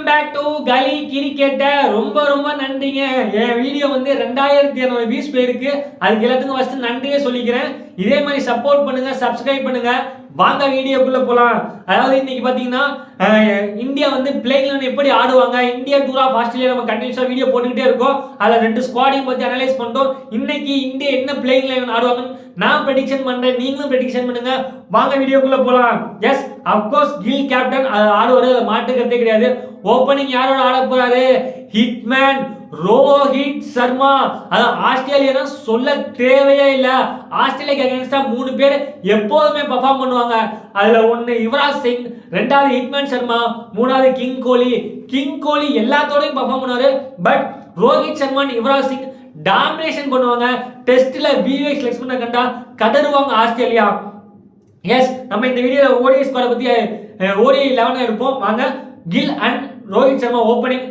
Back to கலி கிரிக்கெட்ட. ரொம்ப நன்றிங்க. என் வீடியோ வந்து 2200 வியூஸ் போயிருக்கு. அதுக்கு எல்லாத்துக்கும் ஃபர்ஸ்ட் நன்றியே சொல்லிக்கிறேன். இதே மாதிரி சப்போர்ட் பண்ணுங்க, சப்ஸ்கிரைப் பண்ணுங்க. வாங்க வீடியோக்குள்ள போலாம். அதாவது இன்னைக்கு பாத்தீங்கன்னா இந்தியா வந்து பிளேயிங் 11 எப்படி ஆடுவாங்க, இந்தியா டூர் ஆஃப் ஆஸ்திரேலியா நம்ம கண்டினியூஸா வீடியோ போட்டுக்கிட்டே இருக்கோம். அதுல ரெண்டு ஸ்குவாடையும் பத்தி அனலைஸ் பண்ணிட்டோம். இன்னைக்கு இந்தியா என்ன பிளேயிங் 11 ஆடுவாங்கன்னு நான் ப்ரெடிக்ஷன் பண்றேன், நீங்களும் ப்ரெடிக்ஷன் பண்ணுங்க. வாங்க வீடியோக்குள்ள போலாம். எஸ் அப்கோர்ஸ் கில் கேப்டன் ஆடுவாரு, மாட்டுக்கிறதே கிடையாது. ஓப்பனிங் யாரோட ஆட போறாரு? ஹிட்மேன் ரோஹித் சர்மா. அதான் ஆஸ்திரேலியா சொல்ல தேவையே இல்லை. ஆஸ்திரேலியாக்கு அகைன்ஸ்டா 3 பேர் எப்போதுமே பெர்ஃபார்ம் பண்ணுவாங்க. அதுல ஒன்னு யுவராஜ் சிங், ரெண்டாவது ஹிட்மேன் சர்மா, மூணாவது கிங் கோலி. கிங் கோலி எல்லாத்தோடையும் பெர்ஃபார்ம் பண்ணுவாரு. பட் ரோஹித் சர்மா யுவராஜ் சிங் டாமினேஷன் பண்ணுவாங்க. டெஸ்ட்ல விவிஎஸ் லக்ஷ்மண கண்டா கதறுவாங்க ஆஸ்திரேலியா. எஸ் நம்ம இந்த வீடியோல ஓடிஐ ஸ்குவாட் பத்தி ஓடிஐ 11 இருப்போம். வாங்க. Gill and Rohit Sharma opening.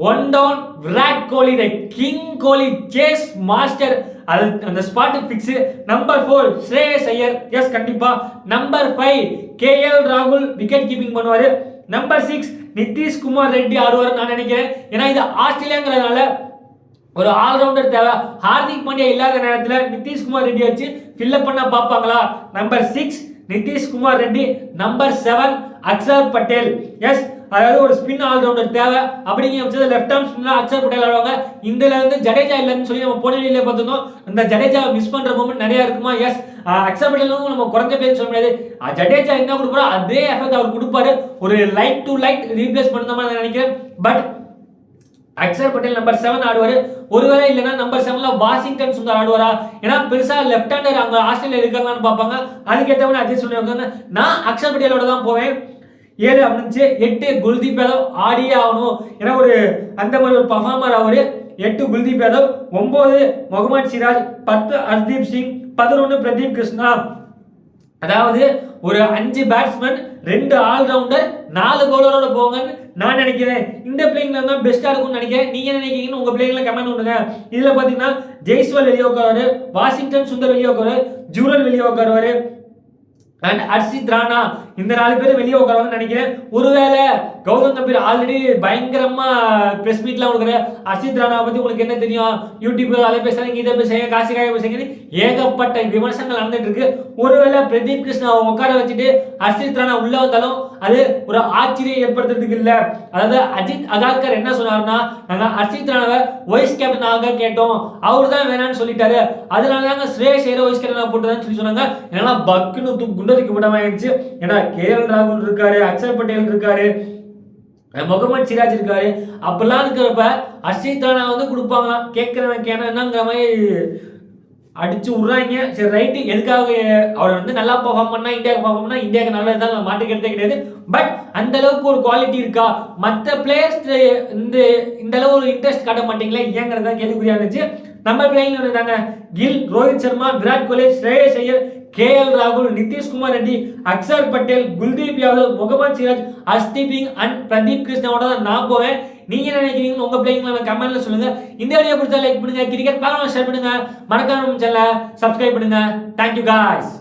One down Virat Kohli, the king Kohli, chase master. அது அந்த spot fix. Number 4 Shreyas Iyer. Yes கண்டிப்பா. நம்பர் 5 கேஎல் ராகுல் விக்கெட் கீப்பிங் பண்ணுவாரு. நம்பர் 6 நிதிஷ் குமார் ரெட்டி ஆடுவார் நான் நினைக்கிறேன். ஏன்னா இது ஆஸ்திரேலியாங்கிறதுனால ஒரு ஆல்ரவுண்டர் தேவை. ஹார்திக் பாண்டியா இல்லாத நேரத்தில் நிதிஷ்குமார் ரெட்டி வச்சு ஃபில்அப் பண்ண பார்ப்பாங்களா? Number 6 Nitish Kumar Reddy. Number 7 Akshar Patel. Yes அதாவது ஒரு ஸ்பின் ஆல்ரவுண்டர் தேவை. அப்படிங்கிற பட்சத்தில் left arm spinner Akshar Patel ஆடுவாங்க. இதுல வந்து ஜடேஜா இல்லைன்னு சொல்லி நம்ம போட்டியிலே பார்த்துருந்தோம். அந்த ஜடேஜா மிஸ் பண்ற மூமெண்ட் நிறைய இருக்குமா? எஸ் அக்ஷர் பட்டேலும் நம்ம குறைஞ்ச பேர் சொல்ல முடியாது. ஜடேஜா என்ன கொடுப்பாரோ அதே எஃபெக்ட் அவர் கொடுப்பாரு. ஒரு லைட் டு லைட் ரீப்ளேஸ் பண்ண மாதிரி நினைக்கிறேன். பட் அக்ஷர் பட்டேல் நம்பர் 7 ஆடுவாரு. ஒருவேளை இல்லைன்னா நம்பர் 7ல வாஷிங்டன் சுந்தர் ஆடுவாரா? ஏன்னா பெருசா லெஃப்ட் ஹேண்டர் அங்க ஆஸ்திரேலியா இருக்காங்கன்னு பார்ப்பாங்க. அதுக்கேற்ற மாதிரி அட்ஜஸ்ட் பண்ணுவாங்க. நான் அக்ஷர் பட்டேலோட தான் போவேன். 7 அப்படின்னுச்சு. 8 குல்தீப் யாதவ் ஆடியே ஆகணும். ஏன்னா ஒரு அந்த மாதிரி ஒரு பர்ஃபார்மர் அவரு. 8 குல்தீப் யாதவ். 9 முகமது சிராஜ். 10 ஹர்தீப் சிங். 11 பிரதீப் கிருஷ்ணா. அதாவது ஒரு 5 பேட்ஸ்மேன், 2 ஆல்ரவுண்டர், 4 பவுலரோட போங்கன்னு நான் நினைக்கிறேன். இந்த பிளேயிங்ல தான் பெஸ்டா இருக்கும்னு நினைக்கிறேன். நீங்க நினைக்கிறீங்கன்னு உங்க பிளேயிங்ல கமெண்ட் பண்ணுங்க. இதுல பாத்தீங்கன்னா ஜெய்ஸ்வால் வெளியே உட்காருவாரு, வாஷிங்டன் சுந்தர் வெளியே உட்காருவாரு, ஜூரல் வெளியே உட்காருவாரு அண்ட் ஹர்ஷித் ராணா. இந்த 4 பேர் வெளியே உட்காருவாங்கன்னு நினைக்கிறேன். ஒருவேளை கௌதம் கம்பீர் ஆல்ரெடி பயங்கரமா பிரஸ் மீட்லாம் கொடுக்குற. ஹர்ஷித் ராணா பத்தி உங்களுக்கு என்ன தெரியும்? யூடியூப் அதை பேசுறாங்க, இதை பேசுறீங்க, காசிக்காக பேசுறீங்க, ஏகப்பட்ட விமர்சனங்கள் நடந்துட்டு இருக்கு. ஒருவேளை பிரதீப் கிருஷ்ணா உட்கார வச்சுட்டு ஹர்ஷித் ராணா உள்ள வந்தாலும் அது ஒரு ஆச்சரியம் ஏற்படுத்துறதுக்கு இல்ல. அதாவது அஜித் அகார்கர் என்ன சொன்னாருன்னா, நாங்க ஹர்ஷித் ராணாவை வைஸ் கேப்டன் ஆக கேட்டோம், அவர் தான் வேணான்னு சொல்லிட்டாரு, அதனால தாங்க ஸ்ரேயஸ் ஐயரை வைஸ் கேப்டன் போட்டுதான் சொல்லி சொன்னாங்க. ஏன்னா பக்குன்னு குண்டதுக்கு விடாம ஆயிடுச்சு. ஏன்னா கேஎல் ராகுல் இருக்காரு, அக்ஷர் பட்டேல் இருக்காரு, முகமது சிராஜ் இருக்காரு. அப்பெல்லாம் இருக்கிறப்ப ஹர்ஷித் ராணா வந்து கொடுப்பாங்களாம். கேட்கிறவன் என்னங்கிற மாதிரி அடிச்சு விடுறாங்க. சரி ரைட்டு, எதுக்காக அவர் வந்து நல்லா பெர்ஃபார்ம் பண்ணா இந்தியாவுக்கு பெர்ஃபார்ம் பண்ணா இந்தியாவுக்கு நல்லது தான், மாட்டுக்கிறதே கிடையாது. பட் அந்த அளவுக்கு ஒரு குவாலிட்டி இருக்கா? மற்ற பிளேயர்ஸ் இந்த அளவு ஒரு இன்ட்ரெஸ்ட் காட்ட மாட்டீங்களா? ஏங்கிறதா கேள்விக்குறியா இருந்துச்சு. நம்ம பிளேயிங் இருந்தாங்க கில், ரோஹித் சர்மா, விராட் கோலி, ஸ்ரேயஸ் ஐயர், கேஎல் ராகுல், நிதிஷ்குமார் ரெட்டி, அக்ஷர் பட்டேல், குல்தீப் யாதவ், முகமது சிராஜ், ஹர்ஷ்தீப் சிங் அண்ட் பிரதீப் கிருஷ்ணாவோட தான் நான் போவேன். நீங்க என்ன நினைக்கிறீங்கன்னு உங்க பிளேயிங்ல கமெண்ட்ல சொல்லுங்க. இந்த வீடியோ பிடிச்சா லைக் பண்ணுங்க, கிரிக்கெட் பார்க்கணும் ஷேர் பண்ணுங்க, மறக்காம நம்ம சேனலை சப்ஸ்கிரைப் பண்ணுங்க. Thank you guys.